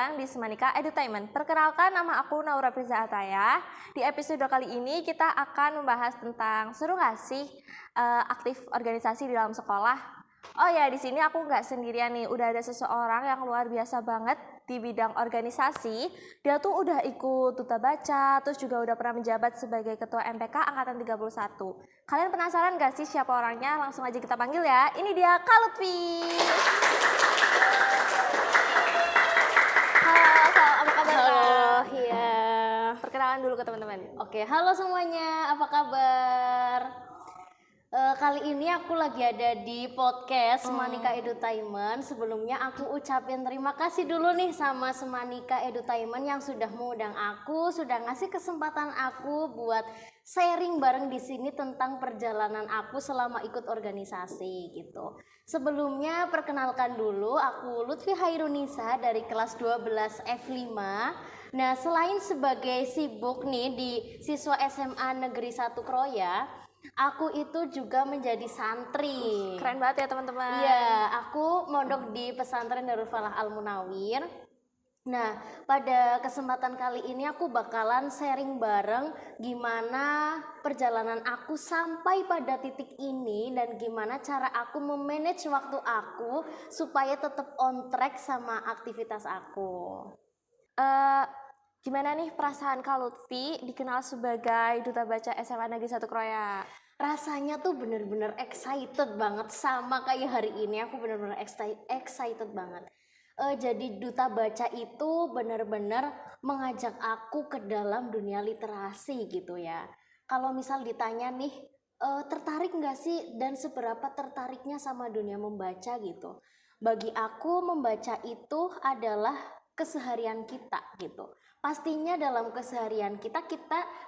datang di Semanika Edutainment. Perkenalkan, nama aku Naura Priza Ataya. Di episode kali ini kita akan membahas tentang seru nggak sih aktif organisasi di dalam sekolah. Oh ya, di sini aku nggak sendirian nih. Udah ada seseorang yang luar biasa banget di bidang organisasi. Dia tuh udah ikut duta baca, terus juga udah pernah menjabat sebagai ketua MPK angkatan 31. Kalian penasaran gak sih siapa orangnya? Langsung aja kita panggil ya. Ini dia Kak Lutfi. Halo, apa kabar? Halo, iya. Perkenalan dulu ke teman-teman. Oke, halo semuanya, apa kabar? Kali ini aku lagi ada di podcast Semanika Edutainment. Sebelumnya aku ucapin terima kasih dulu nih sama Semanika Edutainment yang sudah mengundang aku, sudah ngasih kesempatan aku buat sharing bareng di sini tentang perjalanan aku selama ikut organisasi gitu. Sebelumnya perkenalkan dulu, aku Lutfi Hairunisa dari kelas 12 F5. Nah, selain sebagai sibuk nih di siswa SMA Negeri 1 Kroya, aku itu juga menjadi santri. Keren banget ya teman-teman. Iya, aku mondok di pesantren Darul Falah Al Munawir. Nah, pada kesempatan kali ini aku bakalan sharing bareng gimana perjalanan aku sampai pada titik ini dan gimana cara aku memanage waktu aku supaya tetap on track sama aktivitas aku. Gimana nih perasaan Kak Lutfi dikenal sebagai duta baca SMA Negeri 1 Kroya? Rasanya tuh bener-bener excited banget, sama kayak hari ini aku bener-bener excited banget. Jadi duta baca itu bener-bener mengajak aku ke dalam dunia literasi gitu ya. Kalau misal ditanya nih, tertarik nggak sih dan seberapa tertariknya sama dunia membaca gitu. Bagi aku membaca itu adalah keseharian kita gitu. Pastinya dalam keseharian kita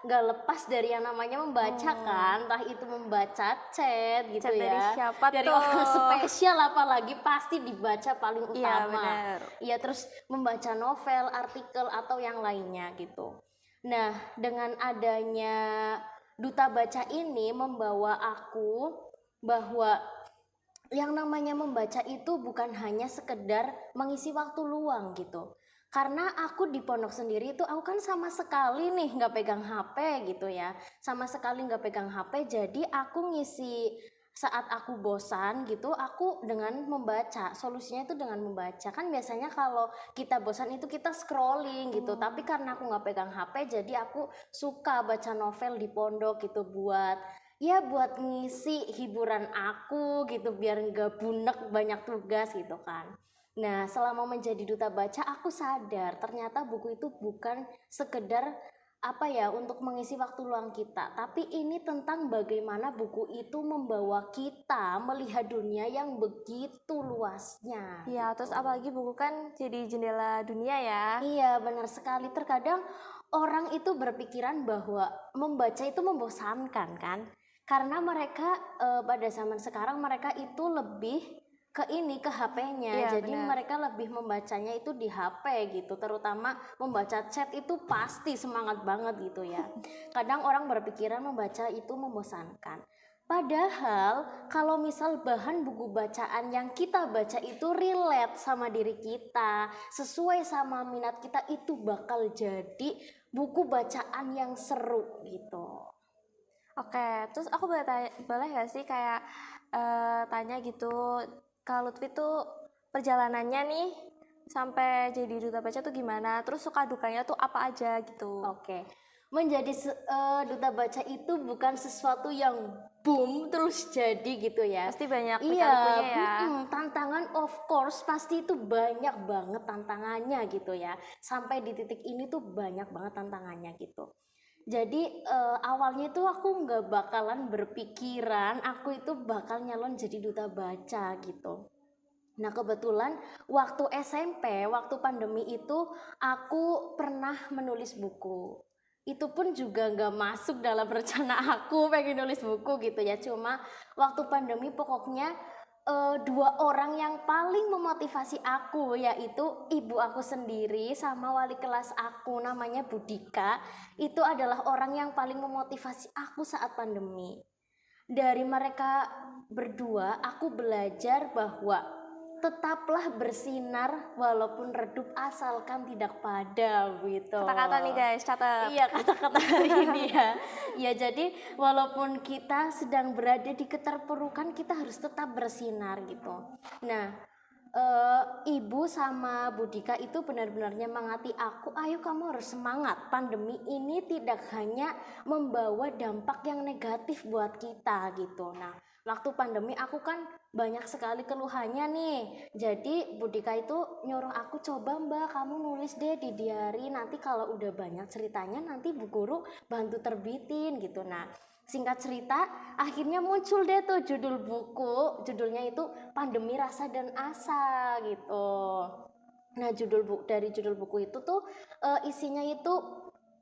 nggak lepas dari yang namanya membaca kan, entah itu membaca chat gitu Chat ya, dari siapa dari tuh? orang spesial apalagi pasti dibaca paling Iya, utama. benar. Iya, terus membaca novel, artikel atau yang lainnya gitu. Nah, dengan adanya duta baca ini membawa aku bahwa yang namanya membaca itu bukan hanya sekedar mengisi waktu luang gitu. Karena aku di pondok sendiri itu aku kan sama sekali nih nggak pegang HP gitu ya, sama sekali nggak pegang HP. Jadi aku ngisi saat aku bosan gitu, aku dengan membaca. Solusinya itu dengan membaca. Kan biasanya kalau kita bosan itu kita scrolling gitu, tapi karena aku nggak pegang HP, jadi aku suka baca novel di pondok gitu buat ngisi hiburan aku gitu biar nggak bunek banyak tugas gitu kan. Nah, selama menjadi duta baca aku sadar ternyata buku itu bukan sekedar untuk mengisi waktu luang kita, tapi ini tentang bagaimana buku itu membawa kita melihat dunia yang begitu luasnya. Iya, terus apalagi buku kan jadi jendela dunia ya. Iya, benar sekali. Terkadang orang itu berpikiran bahwa membaca itu membosankan kan, karena mereka pada zaman sekarang mereka itu lebih ke HP-nya. Iya, Jadi benar. mereka lebih membacanya itu di HP gitu, terutama membaca chat itu pasti semangat banget gitu ya. Kadang orang berpikiran membaca itu membosankan. Padahal kalau misal bahan buku bacaan yang kita baca itu relate sama diri kita, sesuai sama minat kita, itu bakal jadi buku bacaan yang seru gitu. Oke, terus aku boleh gak sih kayak tanya gitu, Kak Lutfi tuh perjalanannya nih sampai jadi duta baca tuh gimana? Terus suka dukanya tuh apa aja gitu? Oke. Menjadi duta baca itu bukan sesuatu yang boom terus jadi gitu ya. Pasti banyak Iya, lika-likunya ya. tantangan of course pasti itu banyak banget tantangannya gitu ya. Sampai di titik ini tuh banyak banget tantangannya gitu. Jadi awalnya itu aku nggak bakalan berpikiran aku itu bakal nyalon jadi duta baca gitu. Nah, kebetulan waktu SMP, waktu pandemi itu aku pernah menulis buku. Itu pun juga nggak masuk dalam rencana aku pengen nulis buku gitu ya. Cuma waktu pandemi pokoknya dua orang yang paling memotivasi aku, yaitu ibu aku sendiri sama wali kelas aku namanya Budika. Itu adalah orang yang paling memotivasi aku saat pandemi. Dari mereka berdua aku belajar bahwa tetaplah bersinar walaupun redup asalkan tidak padam gitu. Kata-kata nih guys, catat. Iya, kata-kata hari ini ya. Ya, jadi walaupun kita sedang berada di keterpurukan, kita harus tetap bersinar gitu. Nah, Ibu sama Budika itu benar-benar nyemangati aku, ayo kamu harus semangat. Pandemi ini tidak hanya membawa dampak yang negatif buat kita gitu. Nah, waktu pandemi aku kan banyak sekali keluhannya nih. Jadi Budika itu nyuruh aku, coba Mbak kamu nulis deh di diary, nanti kalau udah banyak ceritanya nanti Bu Guru bantu terbitin gitu. Nah, singkat cerita akhirnya muncul deh tuh judul buku, judulnya itu Pandemi Rasa dan Asa gitu. Nah, dari judul buku itu tuh isinya itu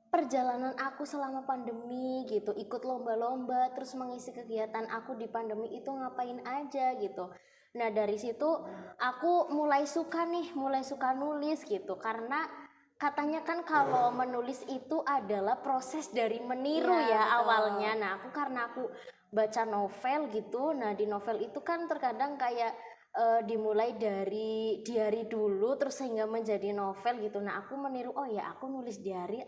perjalanan aku selama pandemi gitu, ikut lomba-lomba, terus mengisi kegiatan aku di pandemi itu ngapain aja gitu. Nah, dari situ aku mulai suka nulis gitu, karena katanya kan kalau menulis itu adalah proses dari meniru Iya, ya betul. awalnya. Nah, karena aku baca novel gitu, nah di novel itu kan terkadang kayak dimulai dari diary dulu terus sehingga menjadi novel gitu. Nah, aku meniru, oh ya aku nulis diary,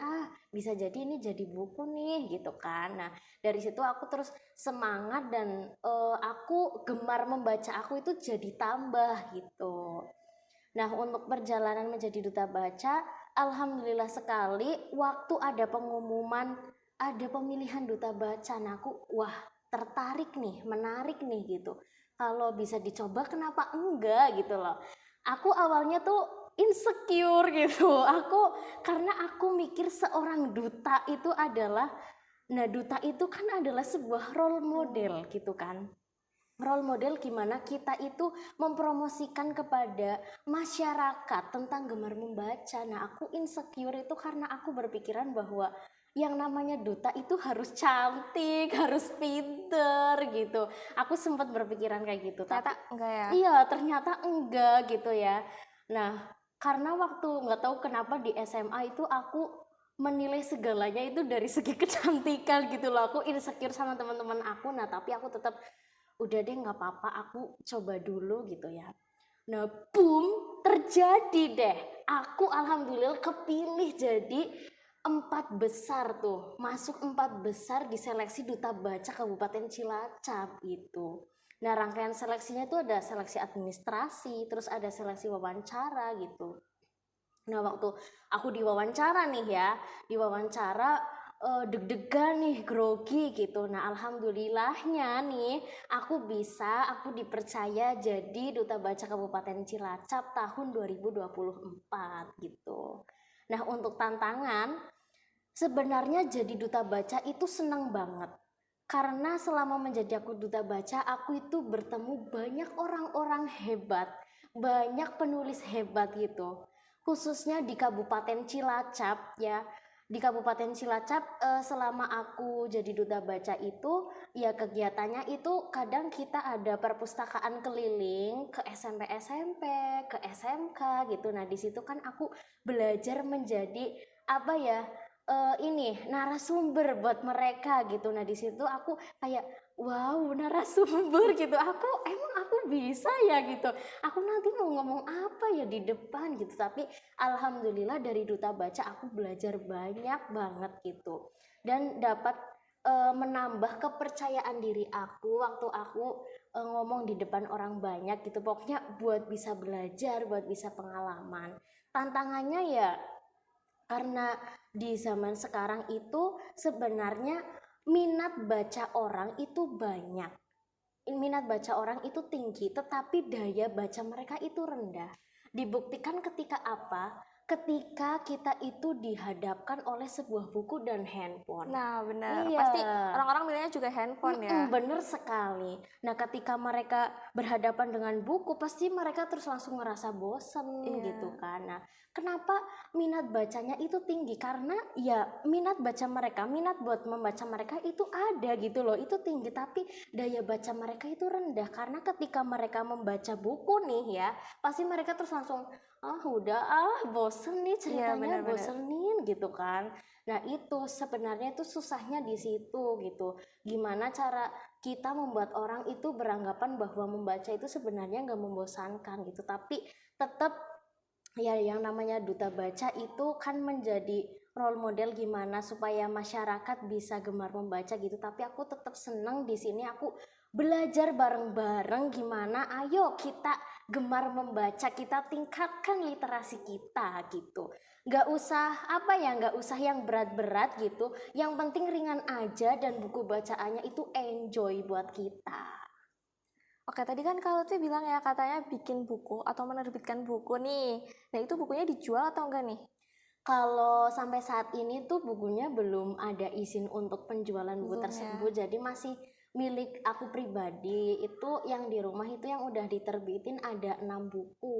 bisa jadi ini jadi buku nih gitu kan. Nah, dari situ aku terus semangat dan aku gemar membaca aku itu jadi tambah gitu. Nah, untuk perjalanan menjadi duta baca, alhamdulillah sekali waktu ada pengumuman ada pemilihan duta baca, nah aku wah tertarik nih, menarik nih gitu. Kalau bisa dicoba kenapa enggak gitu loh. Aku awalnya tuh insecure gitu. Karena aku mikir seorang duta itu adalah, nah duta itu kan adalah sebuah role model gitu kan. Role model gimana kita itu mempromosikan kepada masyarakat tentang gemar membaca. Nah, aku insecure itu karena aku berpikiran bahwa yang namanya duta itu harus cantik, harus pinter gitu. Aku sempat berpikiran kayak gitu. Ternyata enggak ya. Iya, ternyata enggak gitu ya. Nah, karena waktu nggak tahu kenapa di SMA itu aku menilai segalanya itu dari segi kecantikan gitu loh. Aku insecure sama teman-teman aku. Nah, tapi aku tetap udah deh nggak apa-apa, aku coba dulu gitu ya. Nah, boom, terjadi deh. Aku alhamdulillah kepilih jadi 4 besar tuh, masuk 4 besar di seleksi duta baca Kabupaten Cilacap gitu. Nah, rangkaian seleksinya itu ada seleksi administrasi, terus ada seleksi wawancara gitu. Nah, waktu aku diwawancara nih ya, deg-degan nih, grogi gitu. Nah, alhamdulillahnya nih aku dipercaya jadi duta baca Kabupaten Cilacap tahun 2024 gitu. Nah, untuk tantangan sebenarnya jadi duta baca itu senang banget. Karena selama menjadi aku duta baca, aku itu bertemu banyak orang-orang hebat, banyak penulis hebat gitu. Khususnya di Kabupaten Cilacap ya. Di Kabupaten Cilacap selama aku jadi duta baca itu ya kegiatannya itu kadang kita ada perpustakaan keliling ke SMP-SMP, ke SMK gitu. Nah, di situ kan aku belajar menjadi apa ya? Ini narasumber buat mereka gitu. Nah, di situ aku kayak wow, narasumber gitu. Aku bisa ya gitu. Aku nanti mau ngomong apa ya di depan gitu. Tapi alhamdulillah dari duta baca aku belajar banyak banget gitu. Dan dapat menambah kepercayaan diri aku waktu aku ngomong di depan orang banyak gitu. Pokoknya buat bisa belajar, buat bisa pengalaman. Tantangannya ya karena di zaman sekarang itu sebenarnya minat baca orang itu banyak. Minat baca orang itu tinggi, tetapi daya baca mereka itu rendah. Dibuktikan ketika apa? Ketika kita itu dihadapkan oleh sebuah buku dan handphone. Nah, benar. Iya. Pasti orang-orang milihnya juga handphone ya. Bener sekali. Nah, ketika mereka berhadapan dengan buku, pasti mereka terus langsung ngerasa bosen gitu kan. Nah, kenapa minat bacanya itu tinggi? Karena ya minat buat membaca mereka itu ada gitu loh, itu tinggi. Tapi daya baca mereka itu rendah. Karena ketika mereka membaca buku nih ya, pasti mereka terus langsung bosen nih ceritanya, bosenin gitu kan. Nah, itu sebenarnya itu susahnya di situ gitu. Gimana cara kita membuat orang itu beranggapan bahwa membaca itu sebenarnya nggak membosankan gitu, tapi tetap ya yang namanya duta baca itu kan menjadi role model gimana supaya masyarakat bisa gemar membaca gitu. Tapi aku tetap seneng di sini aku belajar bareng-bareng gimana ayo kita gemar membaca, kita tingkatkan literasi kita gitu. Nggak usah yang berat-berat gitu, yang penting ringan aja dan buku bacaannya itu enjoy buat kita. Oke, tadi kan kalau tuh bilang ya katanya bikin buku atau menerbitkan buku nih. Nah, itu bukunya dijual atau enggak nih? Kalau sampai saat ini tuh bukunya belum ada izin untuk penjualan buku Belum ya. tersebut, jadi masih milik aku pribadi. Itu yang di rumah itu yang udah diterbitin ada 6 buku.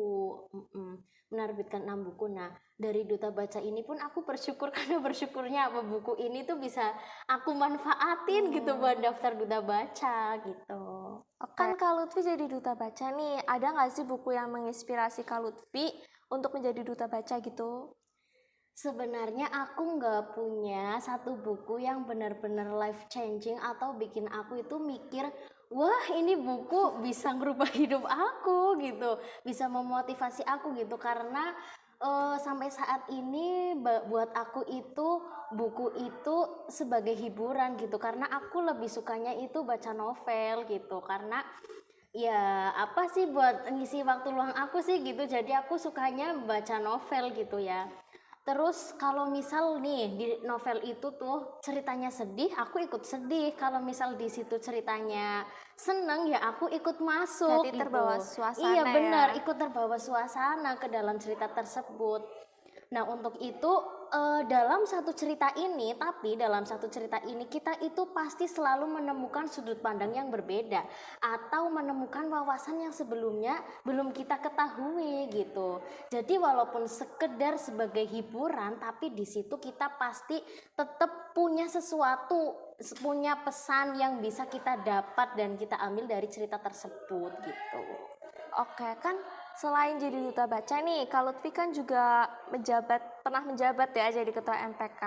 Menerbitkan 6 buku. Nah, dari Duta Baca ini pun aku bersyukur karena bersyukurnya apa buku ini tuh bisa aku manfaatin gitu buat daftar Duta Baca gitu. Kan Kak Lutfi jadi duta baca nih, ada nggak sih buku yang menginspirasi Kak Lutfi untuk menjadi duta baca gitu? Sebenarnya aku nggak punya satu buku yang benar-benar life changing atau bikin aku itu mikir, wah ini buku bisa ngerubah hidup aku gitu, bisa memotivasi aku gitu, karena sampai saat ini buat aku itu buku itu sebagai hiburan gitu, karena aku lebih sukanya itu baca novel gitu, karena ya apa sih buat ngisi waktu luang aku sih gitu, jadi aku sukanya baca novel gitu ya. Terus kalau misal nih di novel itu tuh ceritanya sedih, aku ikut sedih. Kalau misal di situ ceritanya seneng, ya aku ikut masuk Berarti gitu. terbawa suasana Iya benar, ya? ikut terbawa suasana ke dalam cerita tersebut. Nah untuk itu dalam satu cerita ini, tapi dalam satu cerita ini kita itu pasti selalu menemukan sudut pandang yang berbeda atau menemukan wawasan yang sebelumnya belum kita ketahui gitu. Jadi walaupun sekedar sebagai hiburan, tapi di situ kita pasti tetap punya sesuatu, punya pesan yang bisa kita dapat dan kita ambil dari cerita tersebut gitu. Oke, kan selain jadi duta baca nih, Kak Lutfi kan juga pernah menjabat ya jadi ketua MPK.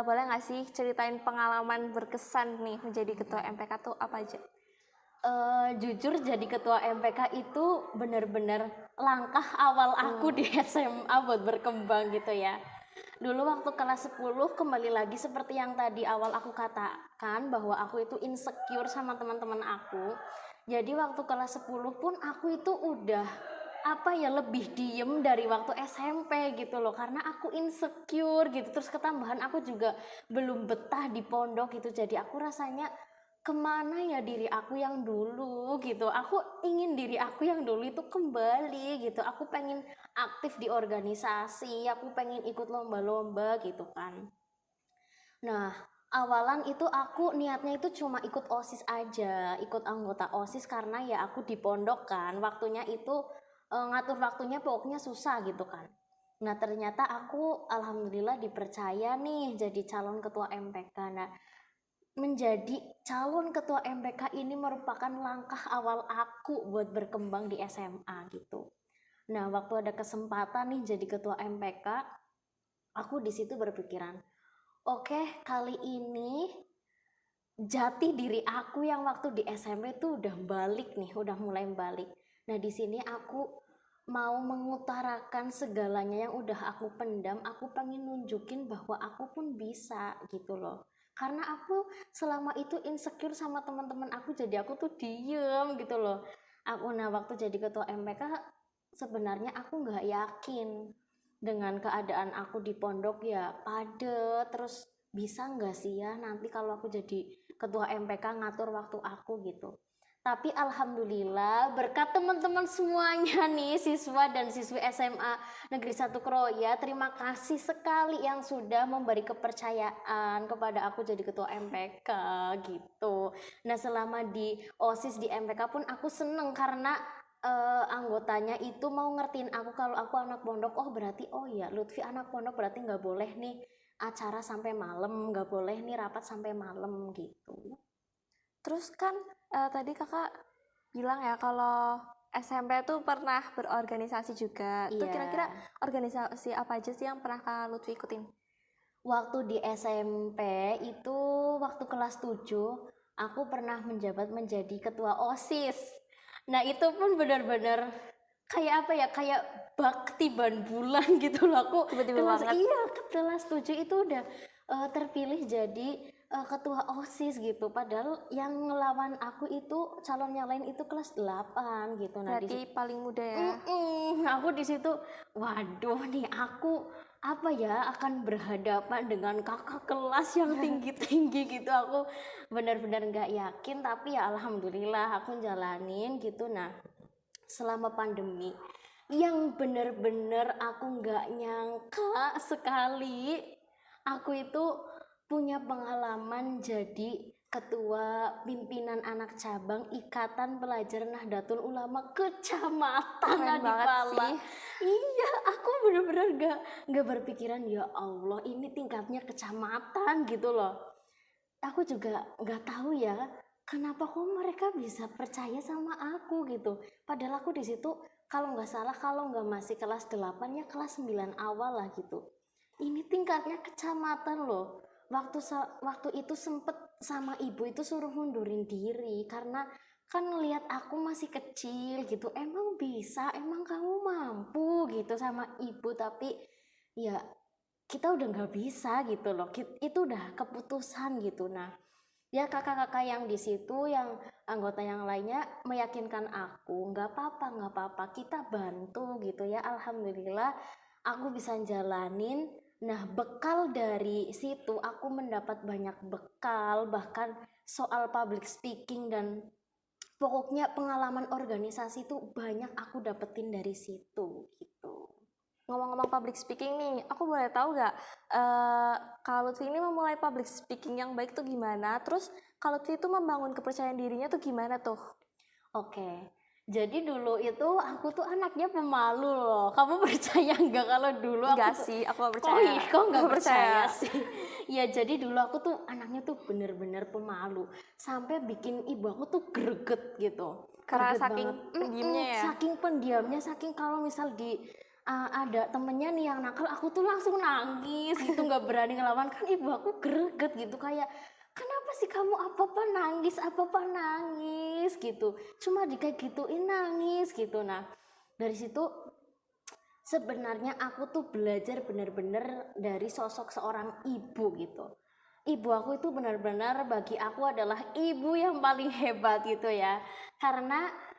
Boleh nggak sih ceritain pengalaman berkesan nih menjadi ketua MPK tuh apa aja? Jujur jadi ketua MPK itu benar-benar langkah awal aku di SMA buat berkembang gitu ya. Dulu waktu kelas 10 kembali lagi seperti yang tadi awal aku katakan bahwa aku itu insecure sama teman-teman aku. Jadi waktu kelas 10 pun aku itu udah lebih diem dari waktu SMP gitu loh, karena aku insecure gitu. Terus ketambahan aku juga belum betah di pondok gitu, jadi aku rasanya kemana ya diri aku yang dulu gitu. Aku ingin diri aku yang dulu itu kembali gitu. Aku pengen aktif di organisasi, aku pengen ikut lomba-lomba gitu kan. Nah, awalan itu aku niatnya itu cuma ikut OSIS aja, ikut anggota OSIS karena ya aku di pondok kan, waktunya itu ngatur waktunya pokoknya susah gitu kan. Nah, ternyata aku alhamdulillah dipercaya nih jadi calon ketua MPK. Nah, menjadi calon ketua MPK ini merupakan langkah awal aku buat berkembang di SMA gitu. Nah, waktu ada kesempatan nih jadi ketua MPK, aku di situ berpikiran, oke, kali ini jati diri aku yang waktu di SMP tuh udah balik nih, udah mulai balik. Nah, di sini aku mau mengutarakan segalanya yang udah aku pendam. Aku pengen nunjukin bahwa aku pun bisa gitu loh. Karena aku selama itu insecure sama teman-teman aku, jadi aku tuh diem gitu loh. Waktu jadi ketua MPK sebenarnya aku nggak yakin dengan keadaan aku di pondok ya padet, terus bisa nggak sih ya nanti kalau aku jadi ketua MPK ngatur waktu aku gitu. Tapi alhamdulillah berkat teman-teman semuanya nih, siswa dan siswi SMA Negeri 1 Kroya, terima kasih sekali yang sudah memberi kepercayaan kepada aku jadi ketua MPK gitu. Nah, selama di OSIS di MPK pun aku seneng karena anggotanya itu mau ngertiin aku kalau aku anak pondok. Oh berarti oh ya Lutfi anak pondok berarti nggak boleh nih acara sampai malam, nggak boleh nih rapat sampai malam gitu. Terus kan tadi kakak bilang ya kalau SMP tuh pernah berorganisasi juga. Tuh Iya. kira-kira organisasi apa aja sih yang pernah Kak Lutfi ikutin? Waktu di SMP itu waktu kelas 7 aku pernah menjabat menjadi ketua OSIS. Nah itu pun benar-benar kayak apa ya, kayak bak tiban bulan gitu loh. Aku Tiba-tiba kelas banget. iya kelas 7 itu udah terpilih jadi ketua OSIS gitu. Padahal yang ngelawan aku itu calon yang lain itu kelas 8 gitu. Nah di Berarti paling muda ya. aku di situ, waduh nih aku apa ya akan berhadapan dengan kakak kelas yang tinggi-tinggi gitu. Aku benar-benar nggak yakin, tapi ya alhamdulillah aku jalanin gitu. Nah selama pandemi yang benar-benar aku nggak nyangka sekali, aku itu punya pengalaman jadi ketua pimpinan anak cabang Ikatan Pelajar Nahdlatul Ulama Kecamatan Keren banget Adipala. sih. Iya, aku bener-bener nggak berpikiran ya Allah ini tingkatnya kecamatan gitu loh. Aku juga nggak tahu ya kenapa kok mereka bisa percaya sama aku gitu. Padahal aku di situ kalau nggak salah kalau nggak masih kelas 8 ya kelas 9 awal lah gitu. Ini tingkatnya kecamatan loh. Waktu itu sempet sama ibu itu suruh mundurin diri karena kan lihat aku masih kecil gitu. Emang bisa, emang kamu mampu gitu sama ibu, tapi ya kita udah nggak bisa gitu loh. Itu udah keputusan gitu. Nah ya kakak-kakak yang di situ, yang anggota yang lainnya meyakinkan aku nggak apa-apa kita bantu gitu ya. Alhamdulillah aku bisa jalanin. Nah bekal dari situ aku mendapat banyak bekal, bahkan soal public speaking dan pokoknya pengalaman organisasi itu banyak aku dapetin dari situ gitu. Ngomong-ngomong public speaking nih, aku boleh tahu nggak Kak Lutfi ini memulai public speaking yang baik tuh gimana? Terus Kak Lutfi itu membangun kepercayaan dirinya tuh gimana tuh? Oke, jadi dulu itu aku tuh anaknya pemalu loh. Kamu percaya nggak kalau dulu aku Enggak tuh, sih, aku gak kok percaya. kok nggak Nggak percaya sih? Ya jadi dulu aku tuh anaknya tuh bener-bener pemalu. Sampai bikin ibu aku tuh greget gitu. Karena Greget saking banget. pendiamnya ya. Saking pendiamnya, saking kalau misal di ada temennya nih yang nakal, aku tuh langsung nangis gitu, nggak berani ngelawan. Kan ibu aku greget gitu, kayak kenapa sih kamu apa-apa nangis gitu, cuma kayak gituin nangis gitu. Nah dari situ sebenarnya aku tuh belajar benar-benar dari sosok seorang ibu gitu. Ibu aku itu benar-benar bagi aku adalah ibu yang paling hebat gitu ya, karena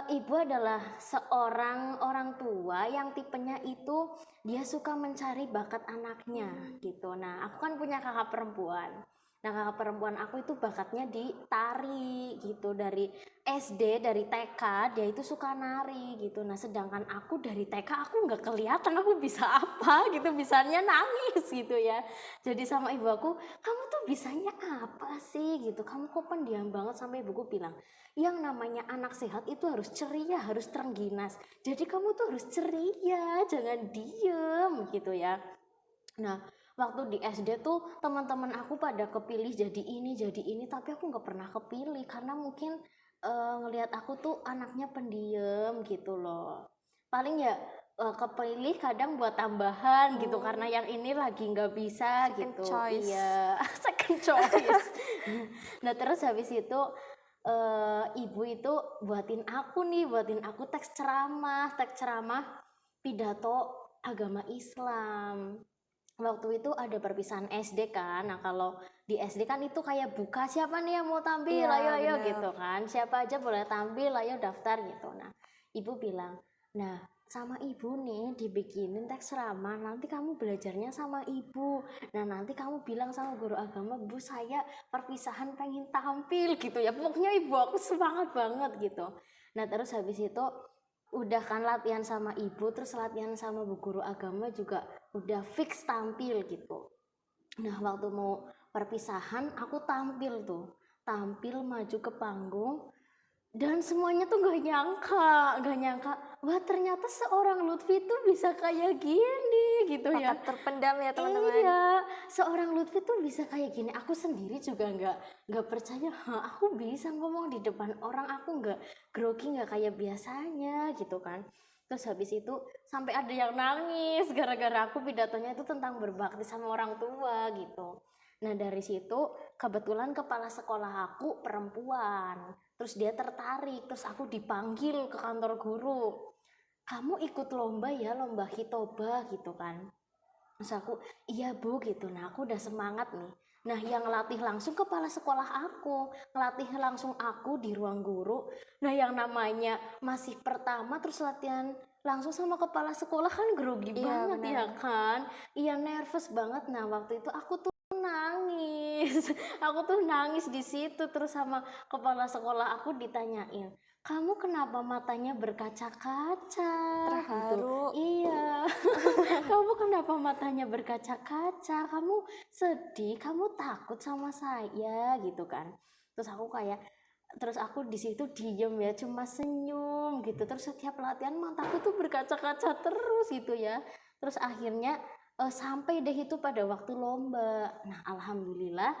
ibu adalah seorang orang tua yang tipenya itu dia suka mencari bakat anaknya gitu. Nah aku kan punya kakak perempuan. Nah kakak perempuan aku itu bakatnya di tari gitu, dari SD, dari TK dia itu suka nari gitu. Nah sedangkan aku dari TK aku nggak kelihatan aku bisa apa gitu, bisanya nangis gitu ya. Jadi sama ibu aku, kamu tuh bisanya apa sih gitu, kamu kok pendiam banget. Sampai ibuku bilang, yang namanya anak sehat itu harus ceria, harus terengginas. Jadi kamu tuh harus ceria, jangan diem gitu ya. Nah waktu di SD tuh teman-teman aku pada kepilih jadi ini, tapi aku nggak pernah kepilih karena mungkin ngelihat aku tuh anaknya pendiam gitu loh. Paling ya kepilih kadang buat tambahan gitu karena yang ini lagi nggak bisa Second gitu. choice. Iya second choice. Nah terus habis itu ibu itu buatin aku teks ceramah pidato agama Islam. Waktu itu ada perpisahan SD kan. Nah kalau di SD kan itu kayak buka, siapa nih yang mau tampil, Iya, ayo bener. gitu kan, siapa aja boleh tampil, ayo daftar gitu. Nah ibu bilang, nah sama ibu nih dibikinin teks ceramah, nanti kamu belajarnya sama ibu. Nah nanti kamu bilang sama guru agama, bu saya perpisahan pengen tampil gitu ya. Pokoknya ibu aku semangat banget gitu. Nah terus habis itu udah kan latihan sama ibu, terus latihan sama bu guru agama juga udah fix tampil gitu. Nah waktu mau perpisahan aku tampil maju ke panggung, dan semuanya tuh gak nyangka, wah ternyata seorang Lutfi tuh bisa kayak gini gitu ya. Bakat terpendam ya teman-teman. Iya, seorang Lutfi tuh bisa kayak gini. Aku sendiri juga nggak percaya. Aku bisa ngomong di depan orang, aku nggak grogi, nggak kayak biasanya gitu kan. Terus habis itu sampai ada yang nangis gara-gara aku pidatonya itu tentang berbakti sama orang tua gitu. Nah dari situ kebetulan kepala sekolah aku perempuan, terus dia tertarik, terus aku dipanggil ke kantor guru, kamu ikut lomba ya, lomba hitoba gitu kan. Terus aku, iya bu gitu. Nah aku udah semangat nih. Nah yang ngelatih langsung kepala sekolah aku, ngelatih langsung aku di ruang guru. Nah yang namanya masih pertama terus latihan langsung sama kepala sekolah kan grogi Iya, banget ya benar. kan. Iya nervous banget. Nah waktu itu aku tuh nangis. Aku tuh nangis di situ terus sama kepala sekolah aku ditanyain, kamu kenapa matanya berkaca-kaca gitu. Terharu. Iya. Kamu kenapa matanya berkaca-kaca? Kamu sedih? Kamu takut sama saya gitu kan? Terus aku di situ diem ya, cuma senyum gitu. Terus setiap latihan mataku tuh berkaca-kaca terus gitu ya. Terus akhirnya sampai deh itu pada waktu lomba. Nah, alhamdulillah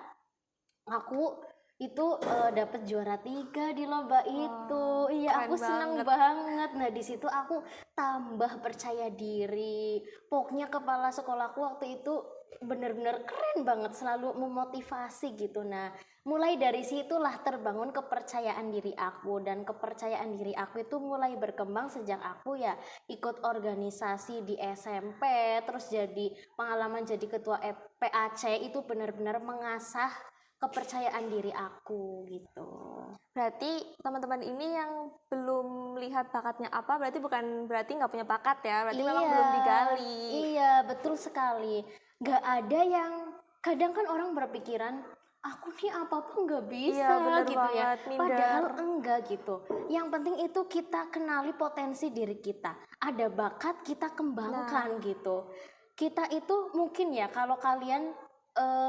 aku itu dapet juara 3 di lomba itu. Wah, Iya, keren aku seneng banget. banget. Nah di situ aku tambah percaya diri. Pokoknya kepala sekolahku waktu itu bener-bener keren banget, selalu memotivasi gitu. Nah mulai dari situlah terbangun kepercayaan diri aku, dan kepercayaan diri aku itu mulai berkembang sejak aku ya ikut organisasi di SMP, terus jadi pengalaman jadi ketua PAC. Itu benar-benar mengasah kepercayaan diri aku gitu. Berarti teman-teman ini yang belum lihat bakatnya apa, berarti nggak punya bakat ya, berarti memang Iya, belum digali. iya betul sekali. Gak ada yang, kadang kan orang berpikiran aku nih apapun gak Iya, bisa bener gitu ya. banget, minder. Padahal enggak gitu. Yang penting itu kita kenali potensi diri kita. Ada bakat kita kembangkan Nah, gitu. Kita itu mungkin ya kalau kalian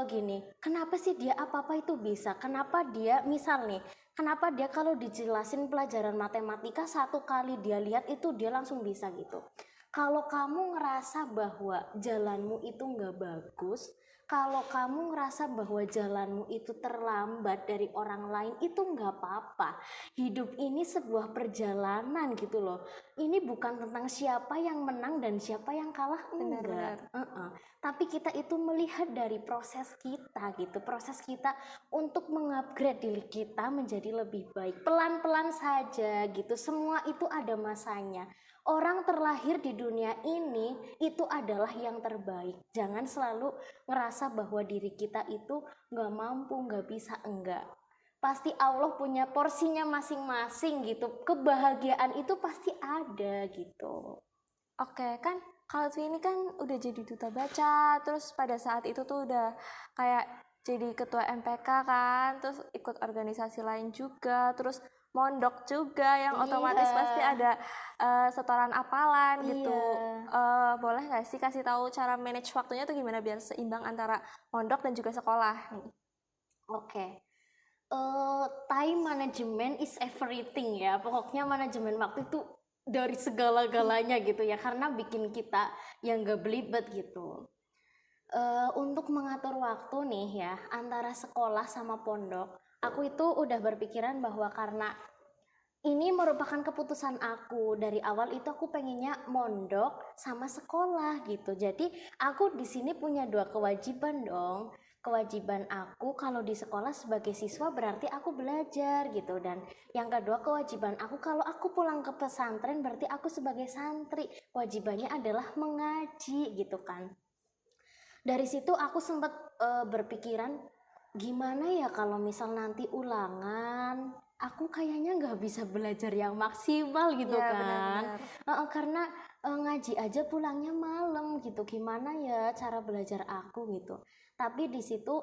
gini, kenapa sih dia apa-apa itu bisa? Kenapa dia misal nih, kenapa dia kalau dijelasin pelajaran matematika satu kali dia lihat itu dia langsung bisa gitu. Kalau kamu ngerasa bahwa jalanmu itu nggak bagus, kalau kamu ngerasa bahwa jalanmu itu terlambat dari orang lain, itu nggak apa-apa. Hidup ini sebuah perjalanan gitu loh. Ini bukan tentang siapa yang menang dan siapa yang kalah, enggak. benar-benar. Tapi kita itu melihat dari proses kita gitu, proses kita untuk mengupgrade diri kita menjadi lebih baik. Pelan-pelan saja gitu, semua itu ada masanya. Orang terlahir di dunia ini itu adalah yang terbaik. Jangan selalu ngerasa bahwa diri kita itu nggak mampu, nggak bisa, enggak. Pasti Allah punya porsinya masing-masing gitu. Kebahagiaan itu pasti ada gitu. Oke, kan kalau Lutfi ini kan udah jadi duta baca, terus pada saat itu tuh udah kayak jadi ketua MPK kan, terus ikut organisasi lain juga, terus mondok juga yang otomatis pasti Iya, ada setoran apalan gitu. iya. Boleh nggak sih kasih tahu cara manage waktunya tuh gimana biar seimbang antara mondok dan juga sekolah nih? Oke. Time management is everything ya. Pokoknya manajemen waktu itu dari segala-galanya gitu ya. Karena bikin kita yang gak belibet gitu. Untuk mengatur waktu nih ya, antara sekolah sama pondok, aku itu udah berpikiran bahwa karena ini merupakan keputusan aku dari awal, itu aku pengennya mondok sama sekolah gitu. Jadi aku di sini punya dua kewajiban dong. Kewajiban aku kalau di sekolah sebagai siswa berarti aku belajar gitu, dan yang kedua kewajiban aku kalau aku pulang ke pesantren berarti aku sebagai santri kewajibannya adalah mengaji gitu kan. Dari situ aku sempat berpikiran, gimana ya kalau misal nanti ulangan, aku kayaknya nggak bisa belajar yang maksimal gitu Ya, kan. benar-benar. Karena ngaji aja pulangnya malam gitu, gimana ya cara belajar aku gitu. Tapi di situ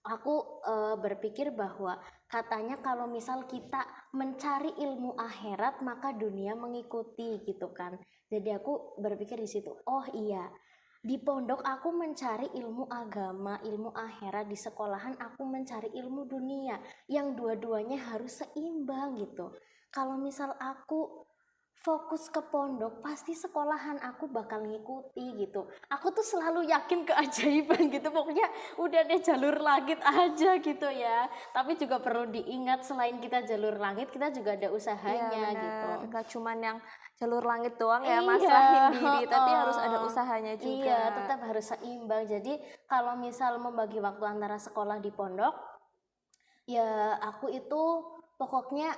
aku berpikir bahwa katanya kalau misal kita mencari ilmu akhirat maka dunia mengikuti gitu kan. Jadi aku berpikir di situ, oh iya, di pondok aku mencari ilmu agama, ilmu akhirat, di sekolahan aku mencari ilmu dunia, yang dua-duanya harus seimbang gitu. Kalau misal aku fokus ke pondok, pasti sekolahan aku bakal ngikuti gitu. Aku tuh selalu yakin keajaiban gitu, pokoknya udah deh jalur langit aja gitu ya. Tapi juga perlu diingat, selain kita jalur langit, kita juga ada Iya usahanya gitu. bener, nggak cuman yang jalur langit doang ya Iya, maslahin diri, tapi harus ada heeh. usahanya juga. Iya, tetap harus seimbang. Jadi kalau misal membagi waktu antara sekolah di pondok, ya aku itu pokoknya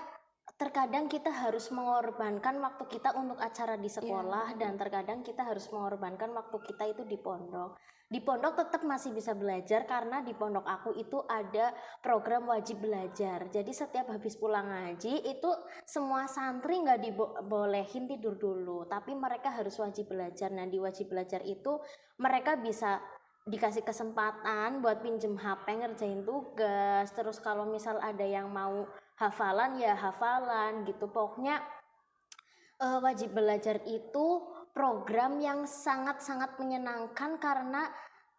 terkadang kita harus mengorbankan waktu kita untuk acara di sekolah dan terkadang kita harus mengorbankan waktu kita itu di pondok. Di pondok tetap masih bisa belajar karena di pondok aku itu ada program wajib belajar. Jadi setiap habis pulang ngaji itu semua santri nggak dibolehin tidur dulu, tapi mereka harus wajib belajar. Nah, di wajib belajar itu mereka bisa dikasih kesempatan buat pinjem HP ngerjain tugas. Terus kalau misal ada yang mau hafalan ya hafalan gitu. Pokoknya wajib belajar itu program yang sangat-sangat menyenangkan karena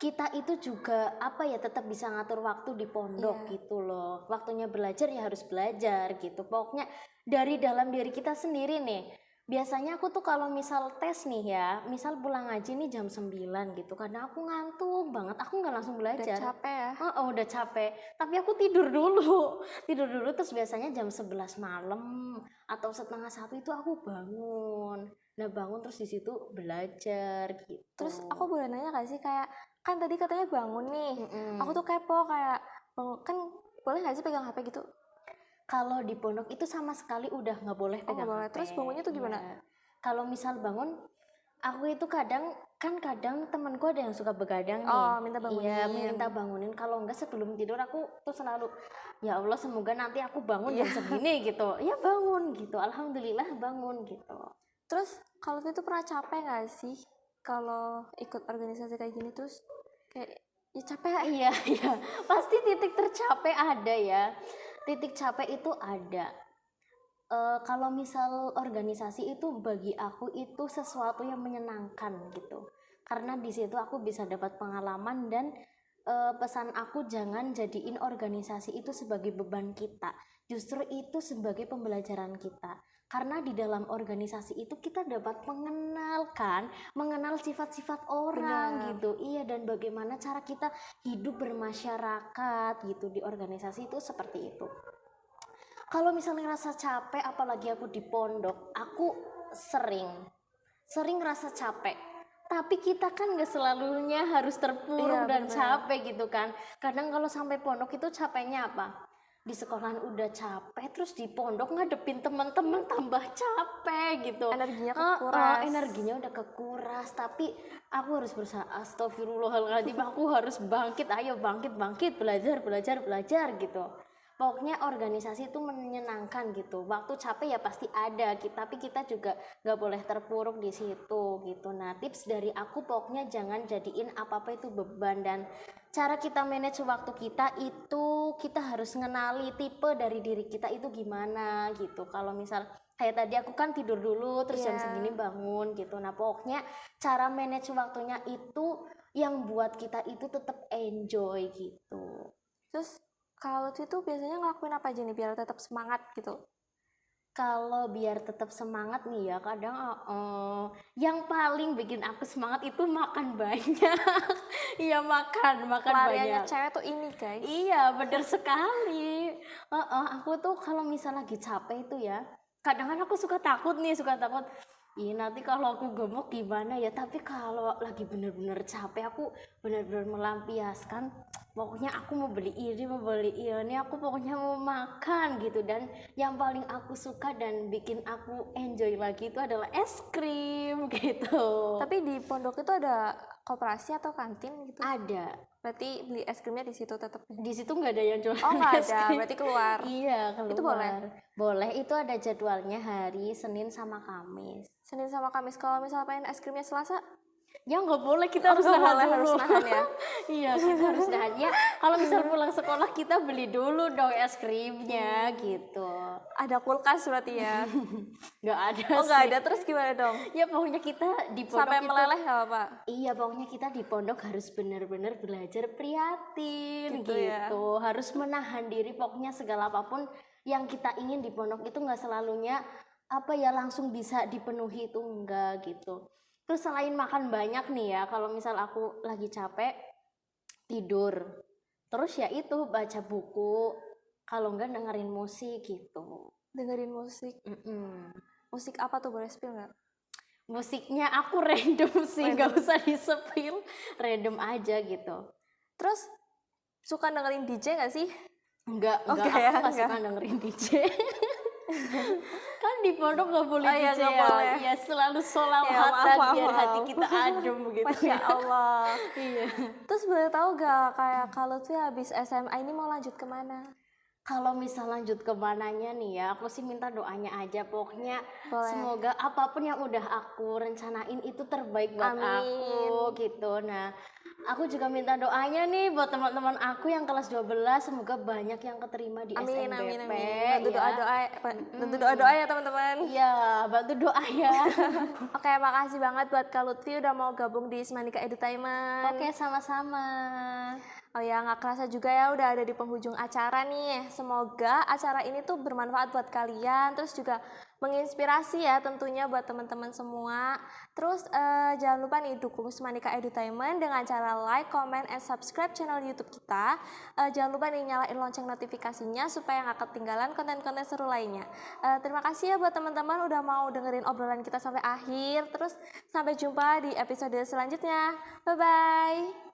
kita itu juga apa ya tetap bisa ngatur waktu di pondok gitu loh. Waktunya belajar ya harus belajar gitu. Pokoknya dari dalam diri kita sendiri nih. Biasanya aku tuh kalau misal tes nih ya, misal pulang ngaji nih jam 9 gitu, karena aku ngantuk banget, aku nggak langsung Udah belajar. capek ya. Oh, udah capek, tapi aku tidur dulu. Tidur dulu terus biasanya jam 11 malam atau setengah satu itu aku bangun. Nah, bangun terus di situ belajar gitu. Terus aku boleh nanya gak sih kayak kan tadi katanya bangun nih. Mm-mm. Aku tuh kepo kayak kan boleh gak sih pegang HP gitu? Kalau di pondok itu sama sekali udah nggak boleh Oh, nggak pegang boleh. HP. Terus bangunnya tuh gimana? Iya. Kalau misal bangun, aku itu kadang temanku ada yang suka begadang nih. Oh, minta Iya, bangunin. minta bangunin. Kalau enggak sebelum tidur aku tuh selalu ya Allah semoga nanti aku bangun Iya. jam segini gitu. Ya bangun gitu. Alhamdulillah bangun gitu. Terus kalau itu pernah capek gak sih kalau ikut organisasi kayak gini terus kayak ya capek ya. Iya, iya. Pasti titik tercapek ada ya. Titik capek itu ada. Kalau misal organisasi itu bagi aku itu sesuatu yang menyenangkan gitu. Karena di situ aku bisa dapat pengalaman dan pesan aku jangan jadiin organisasi itu sebagai beban kita. Justru itu sebagai pembelajaran kita. Karena di dalam organisasi itu kita dapat mengenal sifat-sifat orang gitu. Iya, dan bagaimana cara kita hidup bermasyarakat gitu di organisasi itu seperti itu. Kalau misalnya ngerasa capek, apalagi aku di pondok, aku sering ngerasa capek. Tapi kita kan gak selalunya harus terpuruk dan capek gitu kan. Kadang kalau sampai pondok itu capeknya apa? Di sekolahan udah capek, terus di pondok ngadepin teman-teman tambah capek gitu. Energinya kekuras. Energinya udah kekuras, tapi aku harus berusaha. Astagfirullahaladzim, aku harus bangkit, ayo bangkit, belajar gitu. Pokoknya organisasi itu menyenangkan gitu. Waktu capek ya pasti ada, tapi kita juga gak boleh terpuruk di situ gitu. Nah, tips dari aku pokoknya jangan jadiin apa-apa itu beban, dan cara kita manage waktu kita itu kita harus ngenali tipe dari diri kita itu gimana gitu. Kalau misal kayak tadi aku kan tidur dulu terus jam segini bangun gitu. Nah, pokoknya cara manage waktunya itu yang buat kita itu tetap enjoy gitu. Terus kalau itu biasanya ngelakuin apa aja nih biar tetap semangat gitu? Kalau biar tetap semangat nih ya, kadang yang paling bikin aku semangat itu makan banyak. Iya, makan Pelariannya banyak. cewek tuh ini guys. Iya, bener sekali. Aku tuh kalau misal lagi capek itu ya, kadang kan aku suka takut. Ih, nanti kalau aku gemuk gimana ya? Tapi kalau lagi bener-bener capek, aku bener-bener melampiaskan. Pokoknya aku mau beli ini, aku pokoknya mau makan gitu. Dan yang paling aku suka dan bikin aku enjoy lagi itu adalah es krim gitu. Tapi di pondok itu ada koperasi atau kantin gitu? Ada. Berarti beli es krimnya di situ tetap? Di situ nggak ada yang jual. Oh, nggak es ada, krim. berarti keluar. Iya, keluar. Itu boleh? Boleh, itu ada jadwalnya hari Senin sama Kamis. Senin sama Kamis. Kalau misalnya pengen es krimnya Selasa? Ya nggak boleh, kita harus nahan dulu. Harus nahan ya? Iya, kita harus nahan ya. Kalau misal pulang sekolah kita beli dulu dong es krimnya gitu. Ada kulkas berarti ya? Nggak ada Oh, nggak sih. ada, terus gimana dong? Ya pokoknya kita di pondok Sampai itu, meleleh nggak apa? iya, pokoknya kita di pondok harus benar-benar belajar prihatin Gitu ya. Harus menahan diri, pokoknya segala apapun yang kita ingin di pondok itu nggak selalunya apa ya langsung bisa dipenuhi itu enggak gitu. Terus selain makan banyak nih ya, kalau misal aku lagi capek tidur, terus ya itu baca buku, kalau enggak dengerin musik gitu. Dengerin musik. Mm-mm. Musik apa tuh, boleh spill nggak? Musiknya aku random sih, nggak Random. usah di-spill, random aja gitu. Terus suka dengerin DJ nggak sih? Enggak, Oh, aku enggak ya, nggak enggak. suka dengerin DJ. Kan di pondok nggak boleh Oh iya, DJ nggak ya. boleh. Iya, selalu Ya, sholawatan maaf, biar maaf. hati kita adem gitu Masya ya. Allah. Iya. Terus boleh tahu gak kayak kalau tuh habis SMA ini mau lanjut kemana? Kalau misal lanjut ke mananya nih ya, aku sih minta doanya aja. Pokoknya Boleh. semoga apapun yang udah aku rencanain itu terbaik buat Amin. aku gitu. Nah, aku juga minta doanya nih buat teman-teman aku yang kelas 12, semoga banyak yang keterima di Amin, SNBP. amin, amin. Bantu Ya. doa-doa, bantu doa-doa ya teman-teman. Iya, bantu doa ya. Oke, makasih banget buat Kak Lutfi udah mau gabung di Semanika Edutainment. Oke, sama-sama. Oh ya, nggak kerasa juga ya udah ada di penghujung acara nih. Semoga acara ini tuh bermanfaat buat kalian, terus juga menginspirasi ya tentunya buat teman-teman semua. Terus jangan lupa nih dukung Semanika Edutainment dengan cara like, comment, and subscribe channel YouTube kita. Jangan lupa nih nyalain lonceng notifikasinya supaya nggak ketinggalan konten-konten seru lainnya. Terima kasih ya buat teman-teman udah mau dengerin obrolan kita sampai akhir. Terus sampai jumpa di episode selanjutnya. Bye-bye.